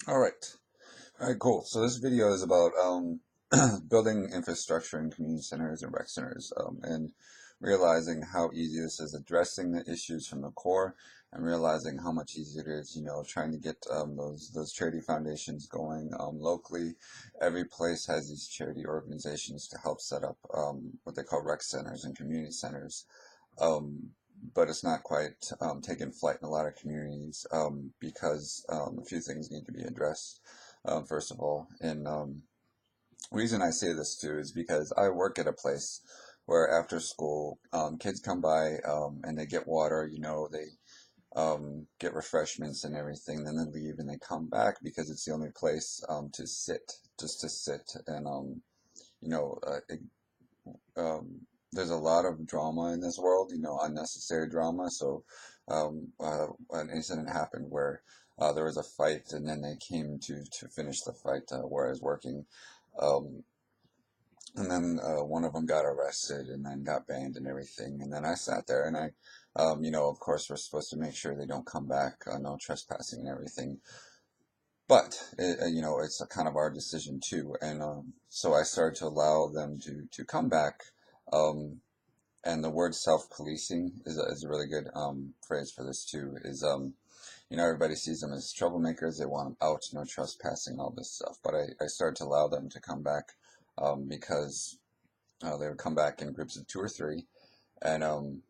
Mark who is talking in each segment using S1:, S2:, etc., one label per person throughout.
S1: All right. All right, cool. So this video is about building infrastructure in community centers and rec centers, and realizing how easy this is addressing the issues from the core, and realizing how much easier it is, trying to get those charity foundations going locally. Every place has these charity organizations to help set up what they call rec centers and community centers. Um, but it's not quite taking flight in a lot of communities because a few things need to be addressed. First of all, and reason I say this too is because I work at a place where after school, kids come by and they get water. They get refreshments and everything. Then they leave and they come back because it's the only place to sit, just to sit. And you know, uh, it, there's a lot of drama in this world. Unnecessary drama. So an incident happened where there was a fight, and then they came to finish the fight where I was working. Um, and then one of them got arrested and then got banned and everything. And then I sat there and of course, we're supposed to make sure they don't come back, no trespassing and everything. But it's a kind of our decision too. And so I started to allow them to come back. Um, and the word self-policing is a really good phrase for this too. Everybody sees them as troublemakers. They want them out, no trespassing, all this stuff. But I started to allow them to come back because they would come back in groups of two or three, and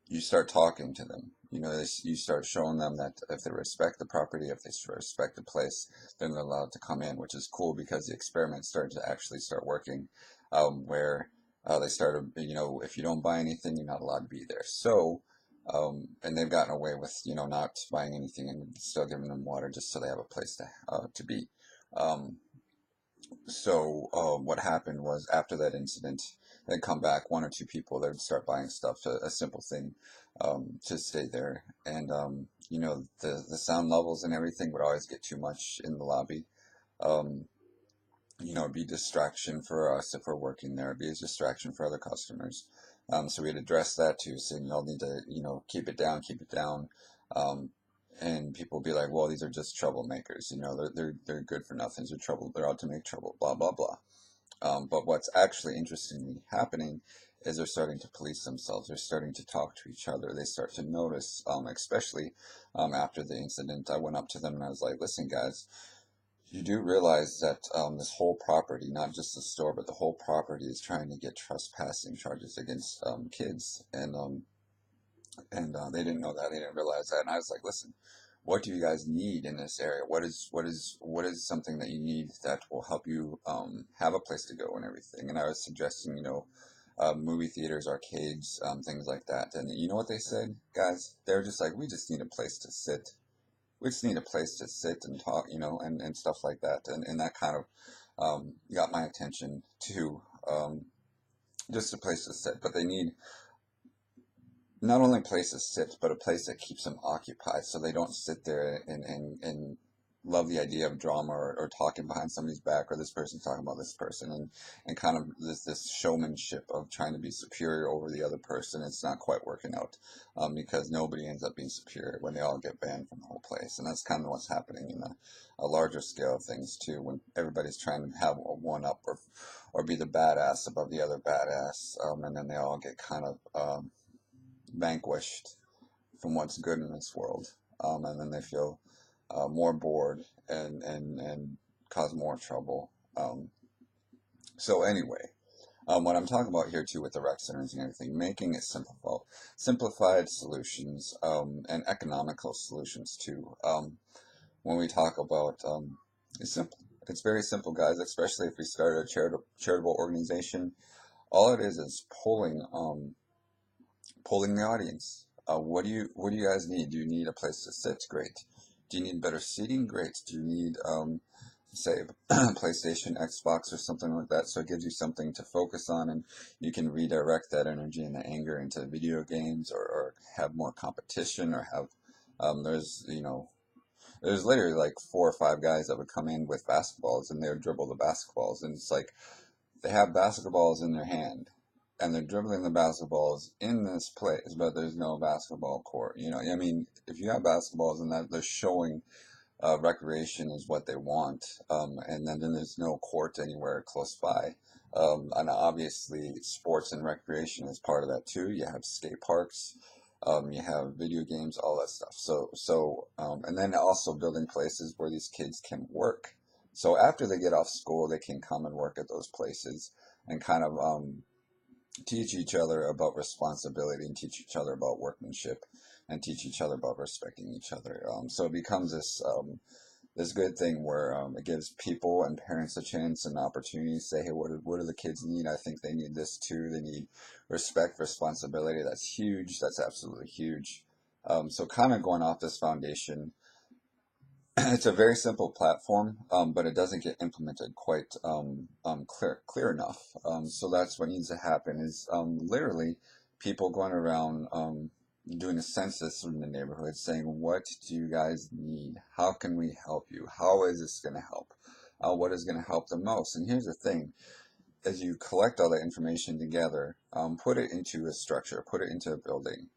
S1: you start talking to them. You start showing them that if they respect the property, if they respect the place, then they're allowed to come in, which is cool because the experiment started to actually start working, where they started, if you don't buy anything, you're not allowed to be there. So, and they've gotten away with, not buying anything and still giving them water just so they have a place to be. Um, so what happened was after that incident, they'd come back, one or two people, they'd start buying stuff, a simple thing, to stay there. And, the sound levels and everything would always get too much in the lobby. Um, it'd be a distraction for us if we're working there. It'd be a distraction for other customers. So we'd address that too, saying y'all need to, keep it down, keep it down. Um, and people be like, well, these are just troublemakers. They're good for nothing. They're trouble. They're out to make trouble. Blah blah blah. But what's actually interestingly happening is they're starting to police themselves. They're starting to talk to each other. They start to notice, especially after the incident. I went up to them and I was like, listen, guys, you do realize that this whole property, not just the store, but the whole property is trying to get trespassing charges against kids. And they didn't know that. They didn't realize that. And I was like, listen, what do you guys need in this area? What is something that you need that will help you have a place to go and everything? And I was suggesting, movie theaters, arcades, things like that. And you know what they said, guys? They're just like, we just need a place to sit. We just need a place to sit and talk, and stuff like that. And that kind of got my attention too. Just a place to sit. But they need not only a place to sit, but a place that keeps them occupied so they don't sit there and love the idea of drama or talking behind somebody's back or this person's talking about this person and kind of this showmanship of trying to be superior over the other person. It's not quite working out because nobody ends up being superior when they all get banned from the whole place. And that's kind of what's happening in a larger scale of things too, when everybody's trying to have a one up or be the badass above the other badass, and then they all get kind of vanquished from what's good in this world, and then they feel more bored and cause more trouble. So anyway, what I'm talking about here too with the rec centers and everything, making it simplified solutions and economical solutions too. When we talk about it's simple. It's very simple, guys. Especially if we start a charitable organization, all it is polling the audience. What do you guys need? Do you need a place to sit? Great. Do you need better seating? Great. Do you need say PlayStation, Xbox, or something like that? So it gives you something to focus on, and you can redirect that energy and the anger into video games, or have more competition, or have there's literally like four or five guys that would come in with basketballs and they would dribble the basketballs, and it's like they have basketballs in their hand and they're dribbling the basketballs in this place, but there's no basketball court. I mean, if you have basketballs and that they're showing recreation is what they want, and then there's no court anywhere close by. And obviously, sports and recreation is part of that too. You have skate parks, you have video games, all that stuff. And then also building places where these kids can work. So after they get off school, they can come and work at those places and kind of teach each other about responsibility and teach each other about workmanship and teach each other about respecting each other. So it becomes this good thing where it gives people and parents a chance and opportunity to say, hey, what do the kids need? I think they need this too. They need respect, responsibility. That's huge. That's absolutely huge. So kind of going off this foundation, it's a very simple platform, but it doesn't get implemented quite clear enough. So that's what needs to happen is literally people going around doing a census in the neighborhood saying, what do you guys need? How can we help you? How is this going to help? What is going to help the most? And here's the thing. As you collect all that information together, put it into a structure, put it into a building,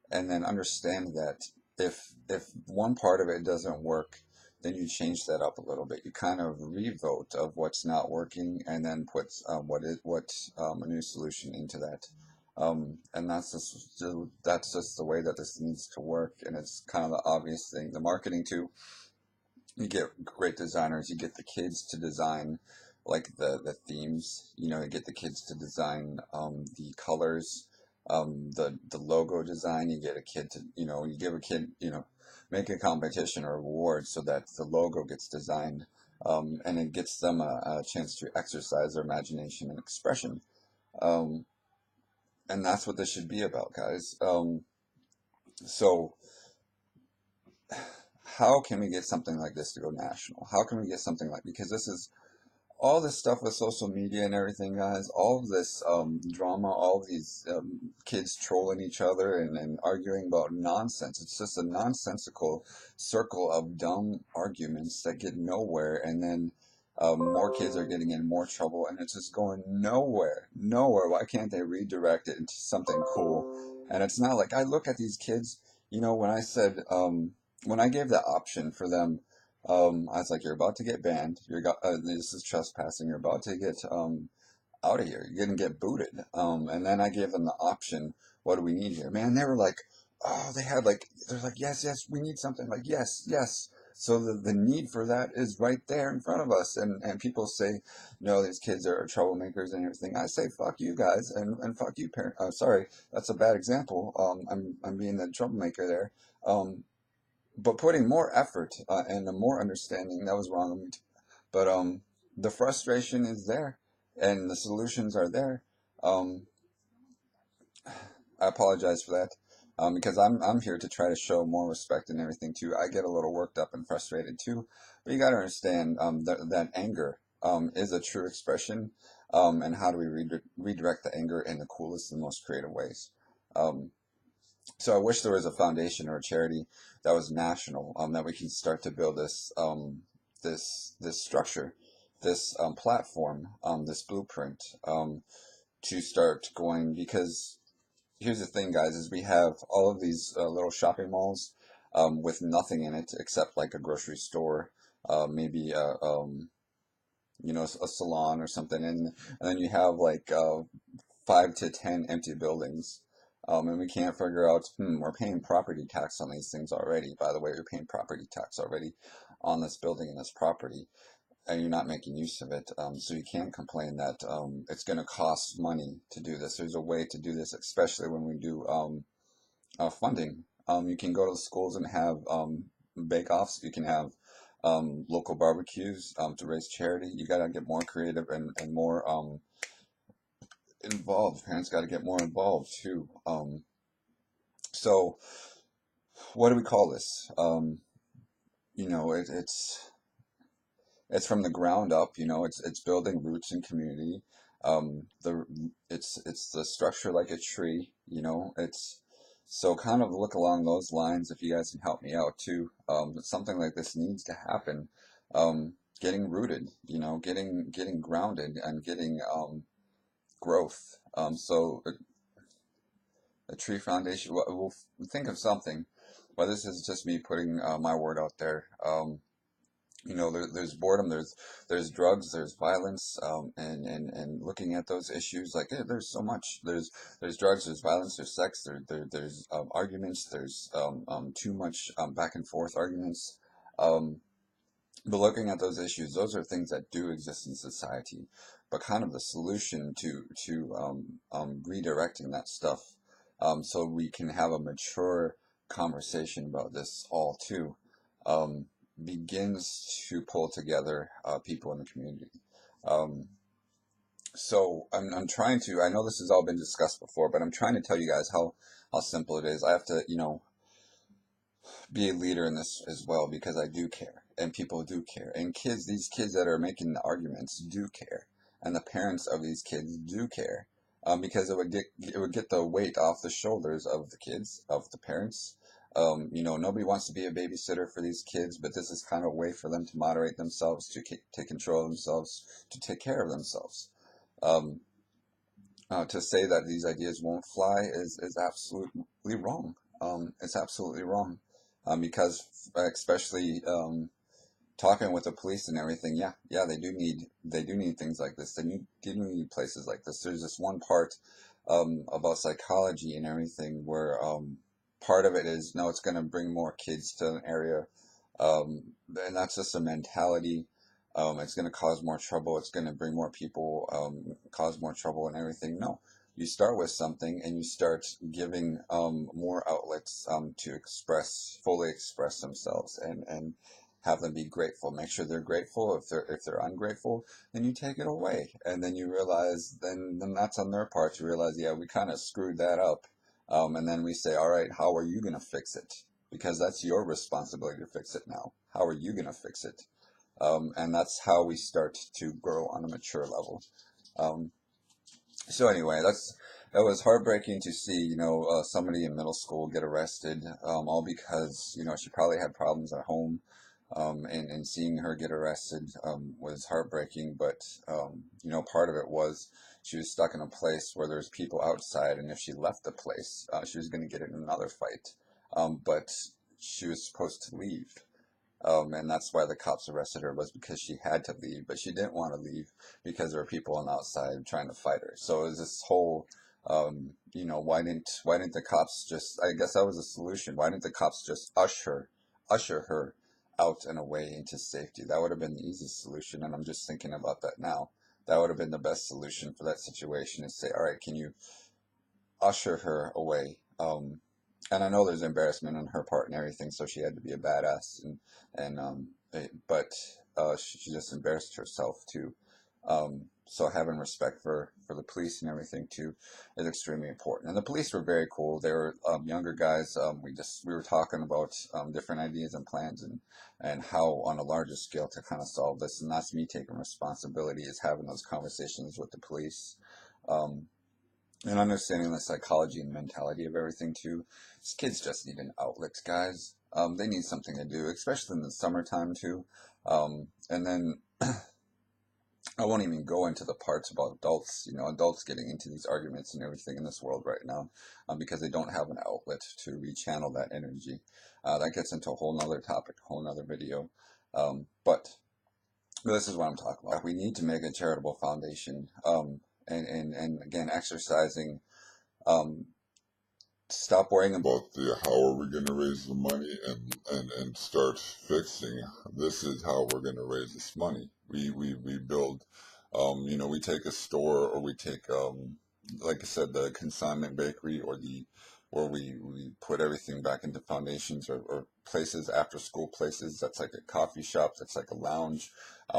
S1: and then understand that if one part of it doesn't work, then you change that up a little bit. You kind of revote of what's not working, and then put a new solution into that. And that's just the way that this needs to work, and it's kind of the obvious thing. The marketing too. You get great designers. You get the kids to design like the themes. You get the kids to design the colors, the logo design. You get a kid to you give a kid make a competition or award so that the logo gets designed, and it gets them a chance to exercise their imagination and expression. Um, and that's what this should be about, guys. So how can we get something like this to go national? How can we get something like, because this is all this stuff with social media and everything, guys, all of this drama, all of these kids trolling each other and arguing about nonsense. It's just a nonsensical circle of dumb arguments that get nowhere, and then more kids are getting in more trouble, and it's just going nowhere, nowhere. Why can't they redirect it into something cool? And it's not like I look at these kids, when I said, when I gave the option for them, I was like, you're about to get banned. This is trespassing. You're about to get out of here. You're going to get booted. And then I gave them the option. What do we need here? Man, they were like, oh, they're like, yes, yes, we need something. Like, yes, yes. So the need for that is right there in front of us. And people say, no, these kids are troublemakers and everything. I say, fuck you guys and fuck you, parent. Sorry, that's a bad example. I'm being the troublemaker there. But putting more effort and more understanding, that was wrong of me too. But the frustration is there, and the solutions are there. Um, I apologize for that, because I'm here to try to show more respect and everything too. I get a little worked up and frustrated too, but you got to understand that anger is a true expression, and how do we redirect the anger in the coolest and most creative ways. Um, So I wish there was a foundation or a charity that was national, that we can start to build this structure, this platform, this blueprint, to start going. Because here's the thing, guys, is we have all of these little shopping malls with nothing in it except like a grocery store, maybe a salon or something, and then you have like 5 to 10 empty buildings. And we can't figure out, we're paying property tax on these things already. By the way, we're paying property tax already on this building and this property, and you're not making use of it. So you can't complain that it's going to cost money to do this. There's a way to do this, especially when we do funding. You can go to the schools and have bake-offs. You can have local barbecues to raise charity. You got to get more creative and more involved. Parents got to get more involved too. So what do we call this? It's from the ground up. It's building roots in community. The it's the structure like a tree. It's so kind of look along those lines. If you guys can help me out too, something like this needs to happen. Getting rooted. Getting grounded and getting growth. So a tree foundation. We'll think of something. But this is just me putting my word out there. there's boredom, there's drugs, there's violence, and looking at those issues, like there's so much. There's drugs, there's violence, there's sex, there's arguments, there's too much back and forth arguments. Um, but looking at those issues, those are things that do exist in society. But kind of the solution to redirecting that stuff, so we can have a mature conversation about this all too, um, begins to pull together people in the community. Um, so I'm trying to. I know this has all been discussed before, but I'm trying to tell you guys how simple it is. I have to, be a leader in this as well because I do care and people do care and these kids that are making the arguments do care and the parents of these kids do care, because it would get the weight off the shoulders of the kids, of the parents. Nobody wants to be a babysitter for these kids, but this is kind of a way for them to moderate themselves, to take control of themselves, to take care of themselves. Um, to say that these ideas won't fly is absolutely wrong. It's absolutely wrong, because especially talking with the police and everything, yeah, they do need things like this. They do need places like this. There's this one part about psychology and everything where part of it is no, it's going to bring more kids to an area, and that's just a mentality. It's going to cause more trouble. It's going to bring more people, cause more trouble and everything. No, you start with something and you start giving more outlets to fully express themselves and have them be grateful. Make sure they're grateful. If they're ungrateful, then you take it away, and then you realize then that's on their part to realize, yeah, we kind of screwed that up, and then we say, all right, how are you gonna fix it? Because that's your responsibility to fix it now. How are you gonna fix it? And that's how we start to grow on a mature level. Um, so anyway, that was heartbreaking to see, somebody in middle school get arrested, all because, she probably had problems at home, and seeing her get arrested was heartbreaking. But part of it was she was stuck in a place where there's people outside, and if she left the place, she was going to get in another fight. But she was supposed to leave. And that's why the cops arrested her, was because she had to leave, but she didn't want to leave because there were people on the outside trying to fight her. So it was this whole, why didn't the cops just? I guess that was a solution. Why didn't the cops just usher her out and away into safety? That would have been the easiest solution. And I'm just thinking about that now. That would have been the best solution for that situation, is say, all right, can you usher her away? And I know there's embarrassment on her part and everything, so she had to be a badass, but she just embarrassed herself too. So having respect for the police and everything too is extremely important. And the police were very cool. They were younger guys. We were talking about different ideas and plans, and how on a larger scale to kind of solve this. And that's me taking responsibility, is having those conversations with the police. Um, and understanding the psychology and mentality of everything too. These kids just need an outlet, guys. They need something to do, especially in the summertime too. And then I won't even go into the parts about adults getting into these arguments and everything in this world right now, because they don't have an outlet to rechannel that energy. That gets into a whole nother topic, a whole nother video. But this is what I'm talking about. We need to make a charitable foundation. And again, exercising. Um, Stop worrying about the how are we going to raise the money, and start fixing. This is how we're going to raise this money. We build, we take a store, or we take, like I said, the consignment bakery, or we put everything back into foundations, or places, after school places. That's like a coffee shop. That's like a lounge,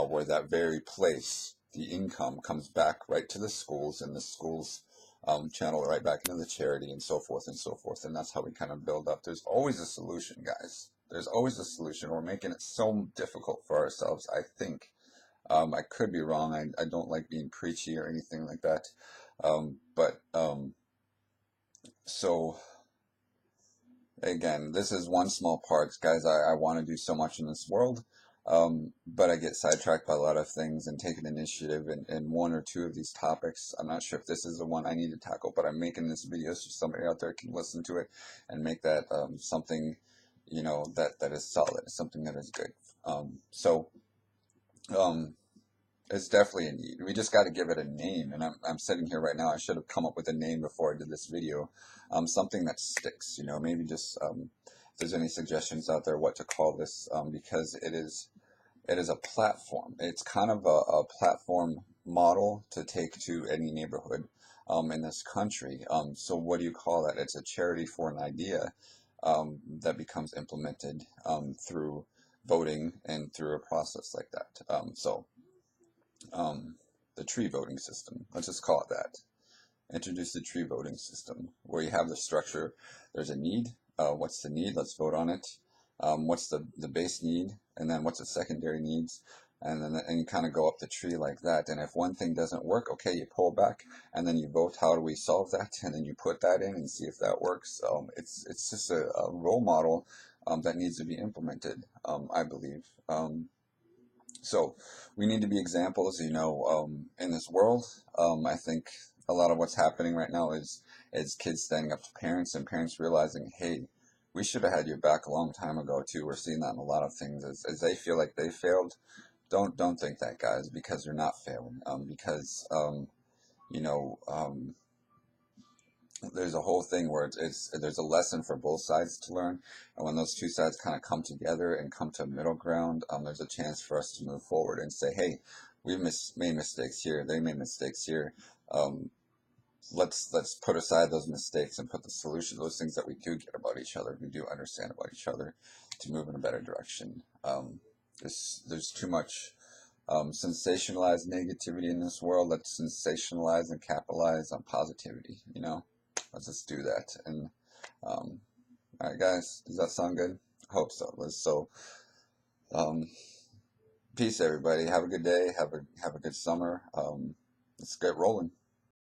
S1: where that very place, the income comes back right to the schools, and the schools channel it right back into the charity, and so forth and so forth. And that's how we kind of build up. There's always a solution, guys. There's always a solution. We're making it so difficult for ourselves, I think. I could be wrong. I don't like being preachy or anything like that. So again, this is one small part, guys. I want to do so much in this world, but I get sidetracked by a lot of things and take an initiative in one or two of these topics. I'm not sure if this is the one I need to tackle, but I'm making this video so somebody out there can listen to it and make that something, that is solid, something that is good. So Um, it's definitely a need. We just got to give it a name. And I'm sitting here right now. I should have come up with a name before I did this video. Something that sticks, you know, maybe just, if there's any suggestions out there what to call this, because it is a platform. It's kind of a platform model to take to any neighborhood in this country. So what do you call that? It's a charity for an idea that becomes implemented through voting and through a process like that. Um, the tree voting system, let's just call it that. Introduce the tree voting system where you have the structure. There's a need. What's the need? Let's vote on it. What's the base need? And then what's the secondary needs? And you kind of go up the tree like that. And if one thing doesn't work, okay, you pull back and then you vote. How do we solve that? And then you put that in and see if that works. It's just a role model that needs to be implemented, I believe. So we need to be examples, you know, in this world. I think a lot of what's happening right now is kids standing up to parents and parents realizing, hey, we should have had your back a long time ago too. We're seeing that in a lot of things as they feel like they failed. Don't think that, guys, because you're not failing. Because you know, there's a whole thing where there's a lesson for both sides to learn, and when those two sides kind of come together and come to a middle ground, there's a chance for us to move forward and say, hey, we've made mistakes here, they made mistakes here. um, let's put aside those mistakes and put the solution, those things that we do get about each other, we do understand about each other, to move in a better direction. There's too much sensationalized negativity in this world. Let's sensationalize and capitalize on positivity, you know? Let's just do that. And all right, guys, does that sound good? I hope so. Um, peace, everybody. Have a good day. Have a good summer. Let's get rolling.